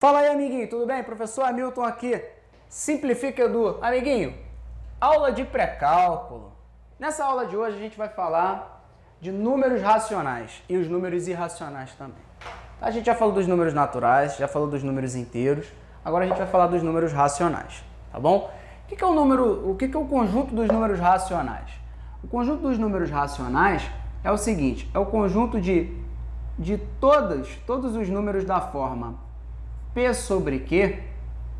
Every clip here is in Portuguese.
Fala aí, amiguinho, tudo bem? Professor Hamilton aqui, Simplifica Edu. Amiguinho, aula de pré-cálculo. Nessa aula de hoje a gente vai falar de números racionais e os números irracionais também. A gente já falou dos números naturais, já falou dos números inteiros, agora a gente vai falar dos números racionais, tá bom? O que é o conjunto dos números racionais? O conjunto dos números racionais é o seguinte, é o conjunto de todos os números da forma P sobre Q,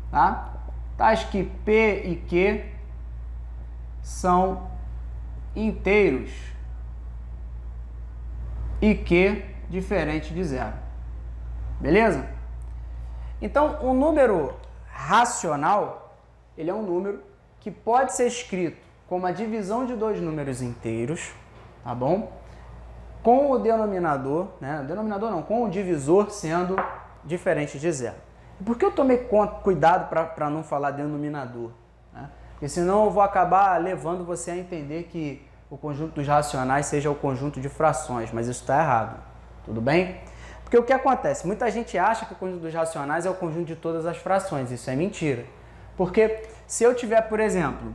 tá? Tais que P e Q são inteiros e Q diferente de zero. Beleza? Então, o número racional, ele é um número que pode ser escrito como a divisão de dois números inteiros, tá bom? Com o denominador, né? Denominador não, com o divisor sendo diferente de zero. E por que eu tomei cuidado para não falar denominador? Né? Porque senão eu vou acabar levando você a entender que o conjunto dos racionais seja o conjunto de frações, mas isso está errado. Tudo bem? Porque o que acontece? Muita gente acha que o conjunto dos racionais é o conjunto de todas as frações. Isso é mentira. Porque se eu tiver, por exemplo,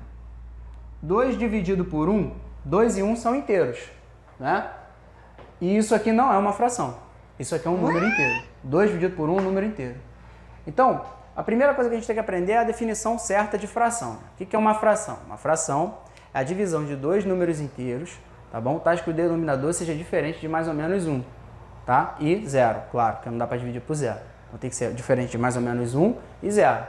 2 dividido por 1, 2 e 1 são inteiros, né? E isso aqui não é uma fração. Isso aqui é um número inteiro. 2 dividido por 1 é um número inteiro. Então, a primeira coisa que a gente tem que aprender é a definição certa de fração. O que é uma fração? Uma fração é a divisão de dois números inteiros, tá bom? Tais que o denominador seja diferente de mais ou menos 1, tá? E 0, claro, porque não dá para dividir por 0. Então tem que ser diferente de mais ou menos 1 e 0,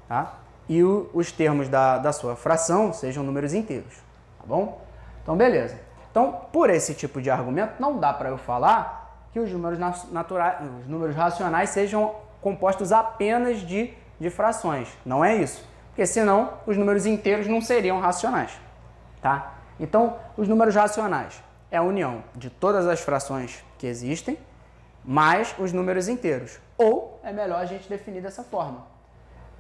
tá? E os termos da sua fração sejam números inteiros, tá bom? Então, beleza. Então, por esse tipo de argumento, não dá para eu falar que os números os números racionais sejam compostos apenas de frações. Não é isso. Porque senão os números inteiros não seriam racionais, tá? Então, os números racionais é a união de todas as frações que existem, mais os números inteiros. Ou, é melhor a gente definir dessa forma.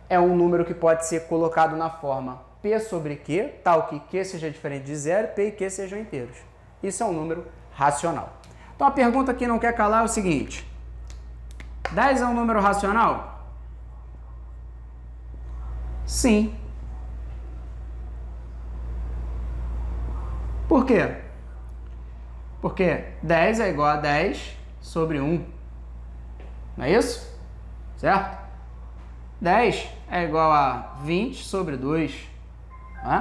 É um número que pode ser colocado na forma P sobre Q, tal que Q seja diferente de zero, P e Q sejam inteiros. Isso é um número racional. Então a pergunta que não quer calar é o seguinte: 10 é um número racional? Sim. Por quê? Porque 10 é igual a 10 sobre 1. Não é isso? Certo? 10 é igual a 20 sobre 2.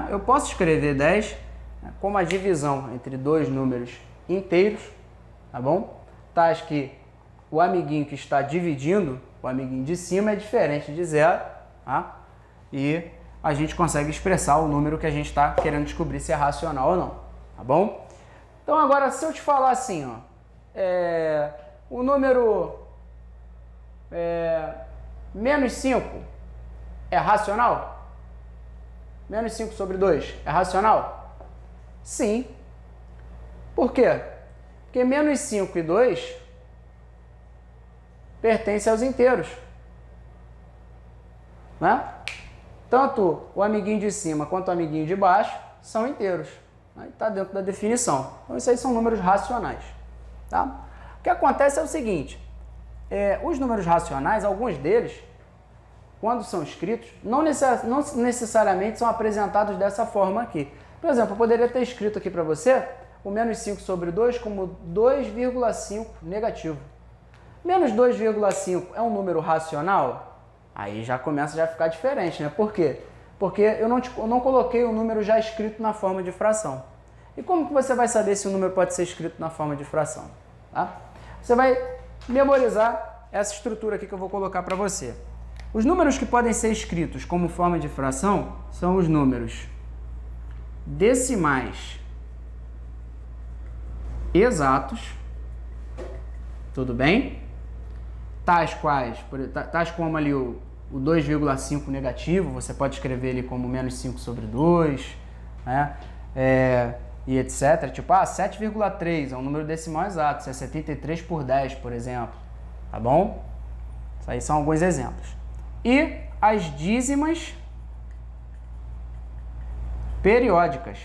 Eu posso escrever 10 como a divisão entre dois números inteiros, tá bom? Tais que o amiguinho que está dividindo, o amiguinho de cima, é diferente de zero, tá? E a gente consegue expressar o número que a gente está querendo descobrir se é racional ou não, tá bom? Então agora, se eu te falar assim, ó, o número menos 5 é racional? Menos 5 sobre 2 é racional? Sim. Por quê? Porque menos 5 e 2 pertencem aos inteiros, né? Tanto o amiguinho de cima quanto o amiguinho de baixo são inteiros. Está dentro da definição. Então, isso aí são números racionais, tá? O que acontece é o seguinte, os números racionais, alguns deles, quando são escritos, não necessariamente são apresentados dessa forma aqui. Por exemplo, eu poderia ter escrito aqui para você o menos 5 sobre 2 como 2,5 negativo. Menos 2,5 é um número racional? Aí já começa a ficar diferente, né? Por quê? Porque eu não coloquei o número já escrito na forma de fração. E como que você vai saber se o número pode ser escrito na forma de fração? Tá? Você vai memorizar essa estrutura aqui que eu vou colocar para você. Os números que podem ser escritos como forma de fração são os números decimais exatos, tudo bem? Tais como ali o 2,5 negativo, você pode escrever ele como menos 5 sobre 2, né? E etc. Tipo, 7,3 é um número decimal exato, isso é 73 por 10, por exemplo, tá bom? Isso aí são alguns exemplos. E as dízimas periódicas.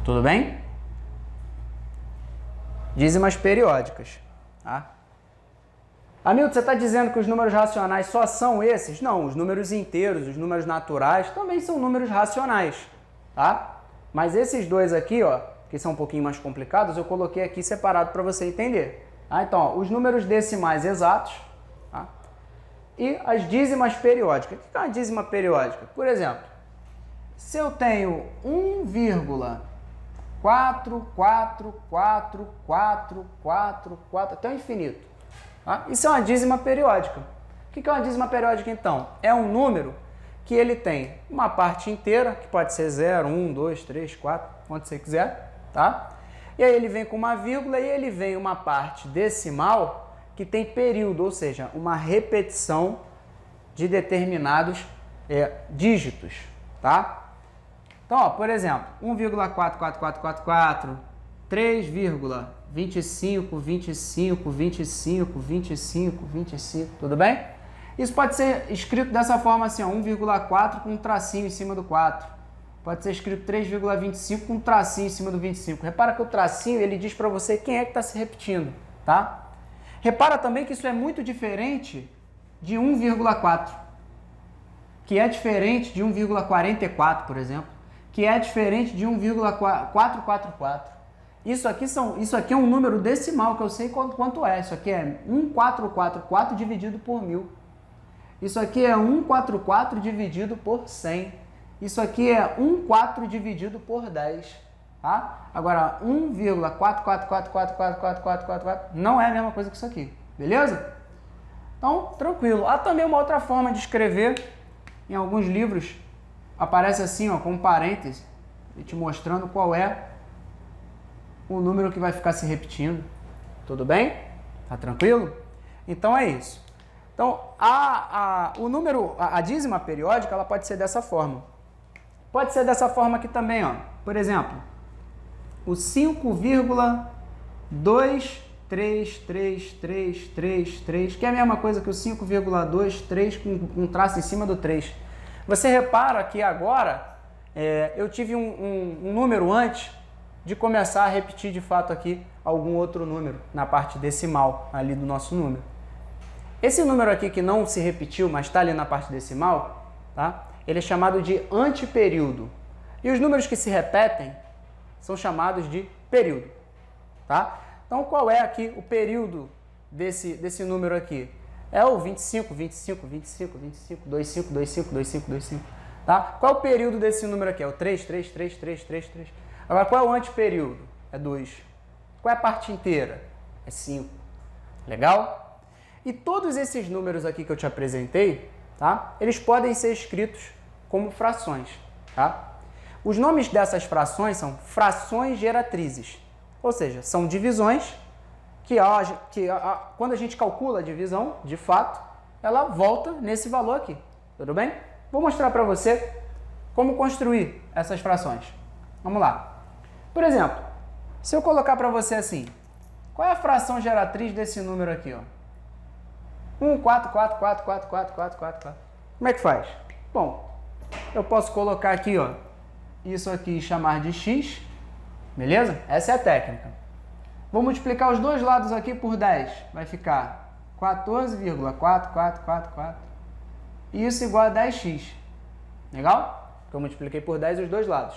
Tudo bem? Dízimas periódicas. Tá? Hamilton, você está dizendo que os números racionais só são esses? Não, os números inteiros, os números naturais também são números racionais, tá? Mas esses dois aqui, ó, que são um pouquinho mais complicados, eu coloquei aqui separado para você entender. Tá? Então, ó, os números decimais exatos, tá? E as dízimas periódicas. O que é uma dízima periódica? Por exemplo, se eu tenho 1,44444 até o infinito, tá? Isso é uma dízima periódica. O que é uma dízima periódica, então? É um número que ele tem uma parte inteira, que pode ser 0, 1, 2, 3, 4, quanto você quiser, tá? E aí ele vem com uma vírgula e ele vem uma parte decimal que tem período, ou seja, uma repetição de determinados dígitos, tá? Então, ó, por exemplo, 1,44444, 3,25252525, tudo bem? Isso pode ser escrito dessa forma assim, ó, 1,4 com um tracinho em cima do 4. Pode ser escrito 3,25 com um tracinho em cima do 25. Repara que o tracinho, ele diz para você quem é que está se repetindo, tá? Repara também que isso é muito diferente de 1,4, que é diferente de 1,44, por exemplo, que é diferente de 1,444. Isso aqui é um número decimal, que eu sei quanto é. Isso aqui é 1444 dividido por 1000. Isso aqui é 144 dividido por 100. Isso aqui é 14 dividido por 10. Tá? Agora, 1,4444444 não é a mesma coisa que isso aqui. Beleza? Então, tranquilo. Há também uma outra forma de escrever. Em alguns livros, aparece assim, ó, com parênteses, te mostrando qual é o número que vai ficar se repetindo. Tudo bem? Tá tranquilo? Então é isso. Então, a dízima periódica, ela pode ser dessa forma. Pode ser dessa forma aqui também, ó. Por exemplo, o 5,23333, que é a mesma coisa que o 5,23 com um traço em cima do 3. Você repara que agora eu tive um número antes de começar a repetir de fato aqui algum outro número na parte decimal ali do nosso número. Esse número aqui que não se repetiu, mas está ali na parte decimal, tá? Ele é chamado de antiperíodo. E os números que se repetem são chamados de período, tá? Então, qual é aqui o período desse número aqui? É o 25, 25, 25, 25, 25, 25, 25, 25, tá? Qual é o período desse número aqui? É o 3, 3, 3, 3, 3, 3. Agora, qual é o antiperíodo? É 2. Qual é a parte inteira? É 5. Legal? E todos esses números aqui que eu te apresentei, tá? Eles podem ser escritos como frações, tá? Os nomes dessas frações são frações geratrizes, ou seja, são divisões que quando a gente calcula a divisão, de fato, ela volta nesse valor aqui, tudo bem? Vou mostrar para você como construir essas frações. Vamos lá. Por exemplo, se eu colocar para você assim, qual é a fração geratriz desse número aqui, ó? 1, 4, 4, 4, 4, 4, 4, 4, 4. Como é que faz? Bom, eu posso colocar aqui, ó, isso aqui e chamar de x, beleza? Essa é a técnica. Vou multiplicar os dois lados aqui por 10. Vai ficar 14,4444. E isso igual a 10x. Legal? Porque eu multipliquei por 10 os dois lados.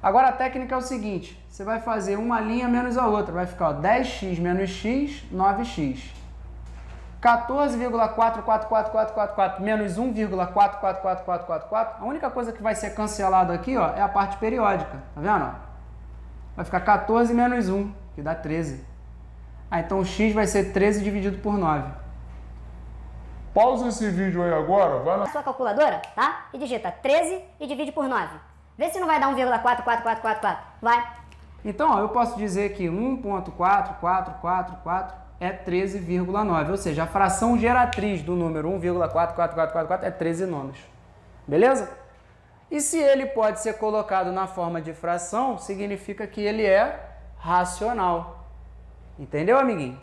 Agora a técnica é o seguinte, você vai fazer uma linha menos a outra. Vai ficar, ó, 10x menos x, 9x. 14,444444 menos 1,444444. A única coisa que vai ser cancelado aqui, ó, é a parte periódica. Tá vendo? Vai ficar 14 menos 1, que dá 13. Então o x vai ser 13 dividido por 9. Pausa esse vídeo aí agora, vai na sua calculadora, tá? E digita 13 e divide por 9. Vê se não vai dar 1,44444. Vai. Então, ó, eu posso dizer que 1,4444 é 13,9, ou seja, a fração geratriz do número 1,44444 é 13 nonos. Beleza? E se ele pode ser colocado na forma de fração, significa que ele é racional. Entendeu, amiguinho?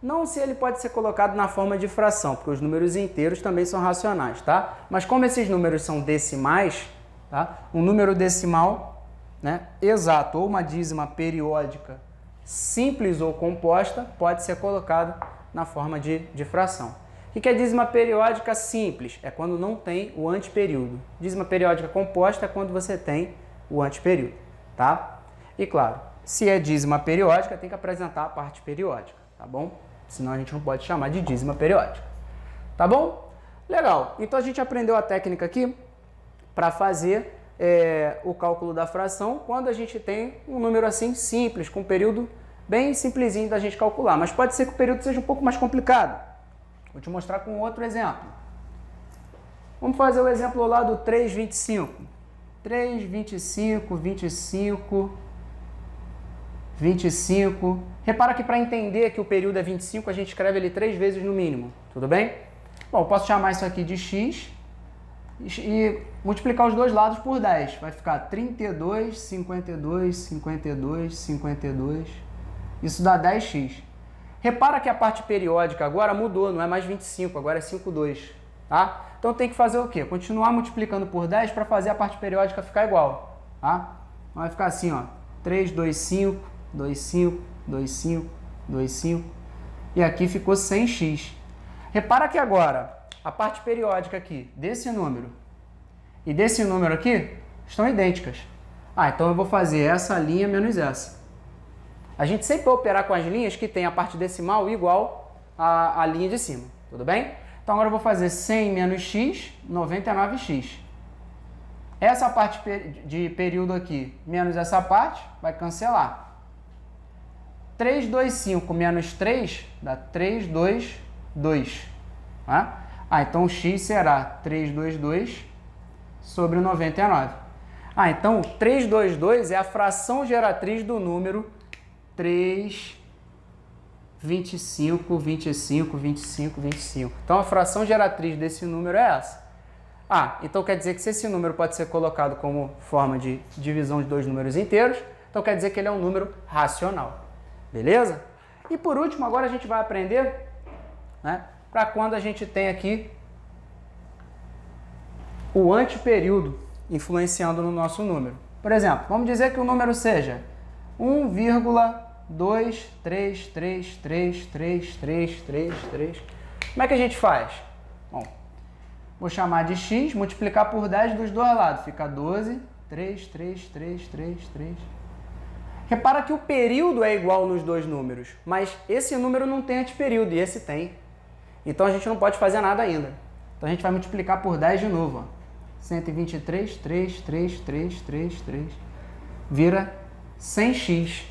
Não se ele pode ser colocado na forma de fração, porque os números inteiros também são racionais, tá? Mas como esses números são decimais, tá? Um número decimal, né, exato, ou uma dízima periódica simples ou composta, pode ser colocado na forma de fração. O que é dízima periódica simples? É quando não tem o anteperíodo. Dízima periódica composta é quando você tem o anteperíodo, tá? E claro, se é dízima periódica, tem que apresentar a parte periódica, tá bom? Senão a gente não pode chamar de dízima periódica, tá bom? Legal, então a gente aprendeu a técnica aqui para fazer o cálculo da fração quando a gente tem um número assim simples, com um período bem simplesinho da gente calcular. Mas pode ser que o período seja um pouco mais complicado. Vou te mostrar com outro exemplo. Vamos fazer o exemplo lá do 3,25. 3,25, 25, 25. Repara que para entender que o período é 25, a gente escreve ele 3 vezes no mínimo. Tudo bem? Bom, eu posso chamar isso aqui de x e multiplicar os dois lados por 10. Vai ficar 32, 52, 52, 52. Isso dá 10x. Repara que a parte periódica agora mudou, não é mais 25, agora é 52, tá? Então tem que fazer o quê? Continuar multiplicando por 10 para fazer a parte periódica ficar igual, tá? Vai ficar assim, ó, 3, 2, 5, 2, 5, 2, 5, 2, 5. E aqui ficou 100x. Repara que agora a parte periódica aqui desse número e desse número aqui estão idênticas. Então eu vou fazer essa linha menos essa. A gente sempre vai operar com as linhas que tem a parte decimal igual à linha de cima, tudo bem? Então agora eu vou fazer 100 menos x, 99x. Essa parte de período aqui menos essa parte vai cancelar. 325 menos 3 dá 322. Tá? Então o x será 322 sobre 99. Então 322 é a fração geratriz do número 3, 25, 25, 25, 25. Então a fração geratriz desse número é essa. Então quer dizer que se esse número pode ser colocado como forma de divisão de dois números inteiros, então quer dizer que ele é um número racional. Beleza? E por último, agora a gente vai aprender, né, para quando a gente tem aqui o anteperíodo influenciando no nosso número. Por exemplo, vamos dizer que o número seja 1,233333333. Como é que a gente faz? Bom, vou chamar de x, multiplicar por 10 dos dois lados. Fica 12, 3, 3, 3, 3, 3. Repara que o período é igual nos dois números, mas esse número não tem anteperíodo e esse tem. Então a gente não pode fazer nada ainda. Então a gente vai multiplicar por 10 de novo. Ó. 123, 3, 3, 3, 3, 3. Vira 100x.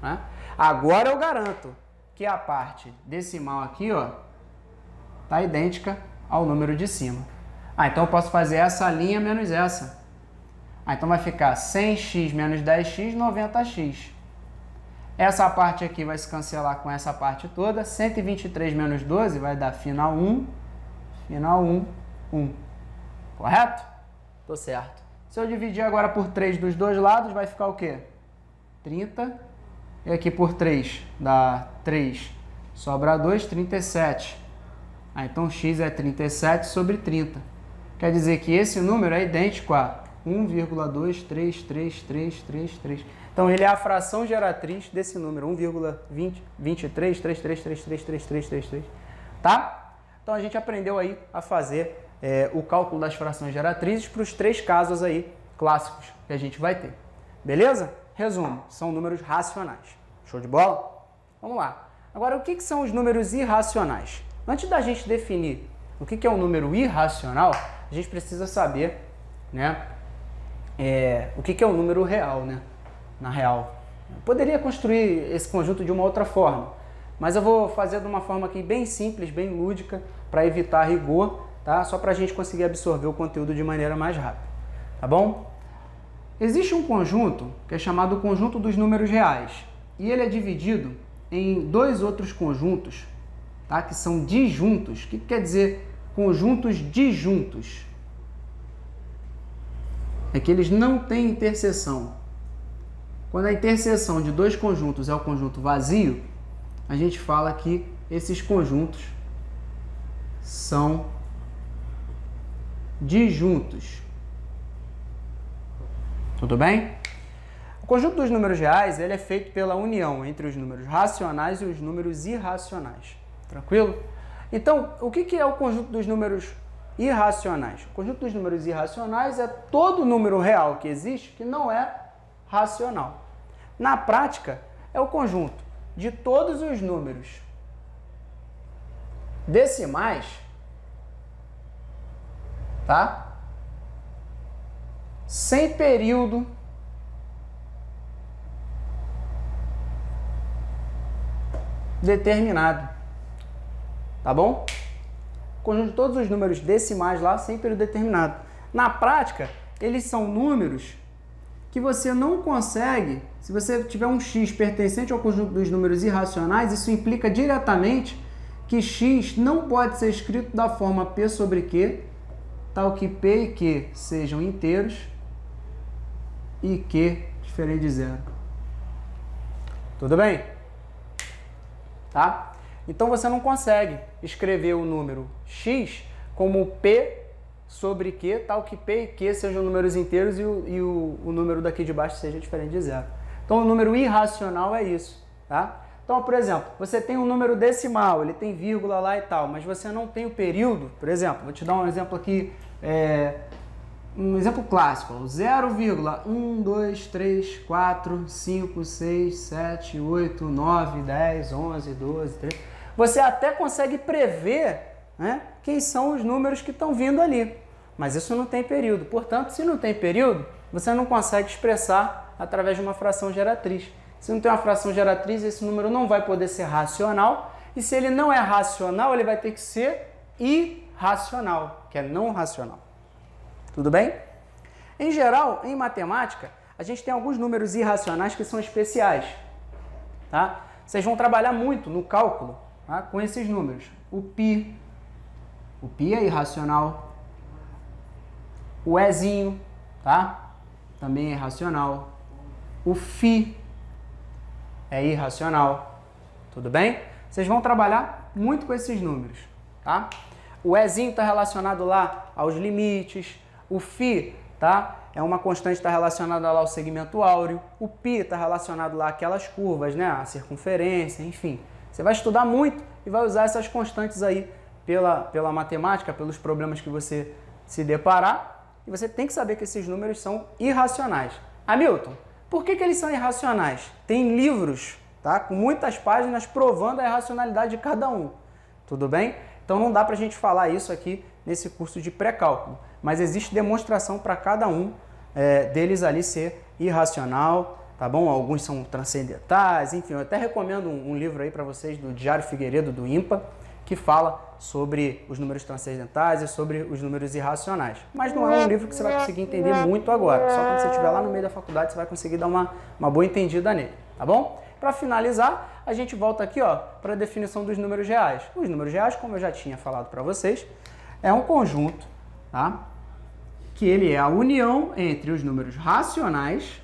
Né? Agora eu garanto que a parte decimal aqui, ó, tá idêntica ao número de cima. Então eu posso fazer essa linha menos essa. Então vai ficar 100x menos 10x, 90x. Essa parte aqui vai se cancelar com essa parte toda. 123 menos 12 vai dar final 1, 1. Correto? Tô certo. Se eu dividir agora por 3 dos dois lados, vai ficar o quê? 30. E aqui por 3 dá 3. Sobra 2, 37. Então x é 37 sobre 30. Quer dizer que esse número é idêntico a 1,2333333. Então ele é a fração geratriz desse número, 1,233333333333. Tá? Então a gente aprendeu aí a fazer o cálculo das frações geratrizes para os 3 casos aí clássicos que a gente vai ter. Beleza? Resumo, são números racionais. Show de bola? Vamos lá. Agora, o que são os números irracionais? Antes da gente definir o que é um número irracional, a gente precisa saber, né, o que é um número real, né? Na real. Eu poderia construir esse conjunto de uma outra forma, mas eu vou fazer de uma forma aqui bem simples, bem lúdica, para evitar rigor, tá? Só para a gente conseguir absorver o conteúdo de maneira mais rápida, tá bom? Existe um conjunto que é chamado conjunto dos números reais, e ele é dividido em 2 outros conjuntos, tá? Que são disjuntos. O que quer dizer conjuntos disjuntos? É que eles não têm interseção. Quando a interseção de 2 conjuntos é o conjunto vazio, a gente fala que esses conjuntos são disjuntos. Tudo bem? O conjunto dos números reais ele é feito pela união entre os números racionais e os números irracionais. Tranquilo? Então, o que é o conjunto dos números irracionais? O conjunto dos números irracionais é todo número real que existe que não é racional. Na prática, é o conjunto de todos os números decimais, tá? Sem período determinado, tá bom? Conjunto de todos os números decimais lá sem período determinado. Na prática, eles são números que você não consegue, se você tiver um x pertencente ao conjunto dos números irracionais, isso implica diretamente que x não pode ser escrito da forma p sobre q, tal que p e q sejam inteiros e q diferente de zero. Tudo bem? Tá? Então você não consegue escrever o número x como p sobre q, tal que p e q sejam números inteiros e o número daqui de baixo seja diferente de zero. Então o número irracional é isso, tá? Então, por exemplo, você tem um número decimal, ele tem vírgula lá e tal, mas você não tem o período, por exemplo, vou te dar um exemplo aqui, um exemplo clássico, 0,1, 2, 3, 4, 5, 6, 7, 8, 9, 10, 11, 12, 13. Você até consegue prever, né, quem são os números que estão vindo ali, mas isso não tem período. Portanto, se não tem período, você não consegue expressar através de uma fração geratriz. Se não tem uma fração geratriz, esse número não vai poder ser racional, e se ele não é racional, ele vai ter que ser irracional, que é não racional. Tudo bem? Em geral, em matemática, a gente tem alguns números irracionais que são especiais, tá? Vocês vão trabalhar muito no cálculo, tá, com esses números. O π é irracional. O ezinho, tá? Também é irracional. O φ é irracional. Tudo bem? Vocês vão trabalhar muito com esses números, tá? O ezinho está relacionado lá aos limites. O φ, tá? É uma constante que está relacionada lá ao segmento áureo. O π está relacionado lá àquelas curvas, né? A circunferência, enfim. Você vai estudar muito e vai usar essas constantes aí pela matemática, pelos problemas que você se deparar. E você tem que saber que esses números são irracionais. Hamilton, por que eles são irracionais? Tem livros, tá, com muitas páginas provando a irracionalidade de cada um. Tudo bem? Então não dá para a gente falar isso aqui nesse curso de pré-cálculo. Mas existe demonstração para cada um deles ali ser irracional, tá bom? Alguns são transcendentais, enfim. Eu até recomendo um livro aí para vocês do Diário Figueiredo, do IMPA, que fala sobre os números transcendentais e sobre os números irracionais. Mas não é um livro que você vai conseguir entender muito agora. Só quando você estiver lá no meio da faculdade você vai conseguir dar uma boa entendida nele, tá bom? Para finalizar, a gente volta aqui, ó, para a definição dos números reais. Os números reais, como eu já tinha falado para vocês, é um conjunto, tá, que ele é a união entre os números racionais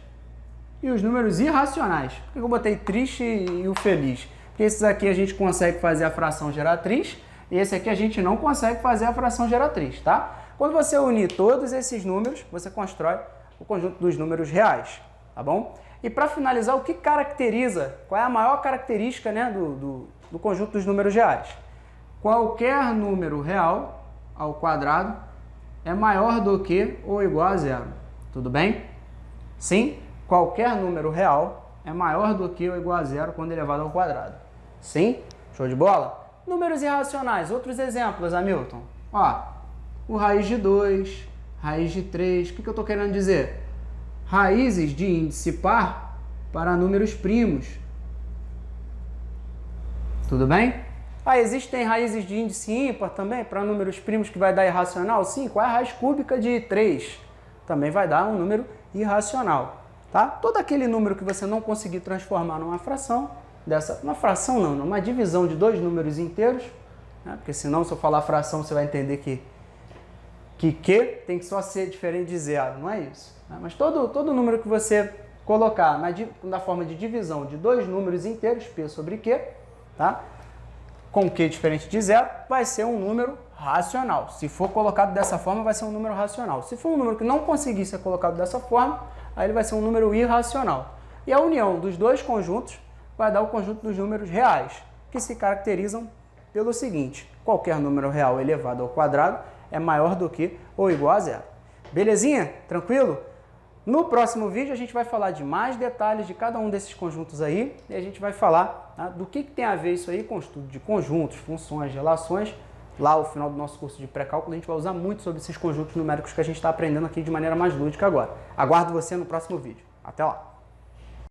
e os números irracionais. Por que eu botei triste e o feliz? Porque esses aqui a gente consegue fazer a fração geratriz e esse aqui a gente não consegue fazer a fração geratriz, tá? Quando você unir todos esses números, você constrói o conjunto dos números reais, tá bom? E para finalizar, o que caracteriza, qual é a maior característica, né, do conjunto dos números reais? Qualquer número real ao quadrado é maior do que ou igual a zero, tudo bem? Sim, qualquer número real é maior do que ou igual a zero quando elevado ao quadrado. Sim? Show de bola? Números irracionais, outros exemplos, Hamilton. Ó, o raiz de 2, raiz de 3, o que eu estou querendo dizer? Raízes de índice par para números primos. Tudo bem? Existem raízes de índice ímpar também para números primos que vai dar irracional? Sim, qual é a raiz cúbica de 3? Também vai dar um número irracional. Tá? Todo aquele número que você não conseguir transformar numa fração, uma fração não, numa divisão de dois números inteiros, né? Porque senão se eu falar fração você vai entender que tem que só ser diferente de zero, não é isso. Né? Mas todo número que você colocar na forma de divisão de dois números inteiros, P sobre Q, tá? Com Q diferente de zero, vai ser um número racional. Se for colocado dessa forma, vai ser um número racional. Se for um número que não conseguir ser colocado dessa forma, aí ele vai ser um número irracional. E a união dos dois conjuntos vai dar o conjunto dos números reais, que se caracterizam pelo seguinte: qualquer número real elevado ao quadrado é maior do que ou igual a zero. Belezinha? Tranquilo? No próximo vídeo a gente vai falar de mais detalhes de cada um desses conjuntos aí e a gente vai falar, tá, do que tem a ver isso aí com o estudo de conjuntos, funções, relações. Lá ao final do nosso curso de pré-cálculo a gente vai usar muito sobre esses conjuntos numéricos que a gente está aprendendo aqui de maneira mais lúdica agora. Aguardo você no próximo vídeo. Até lá!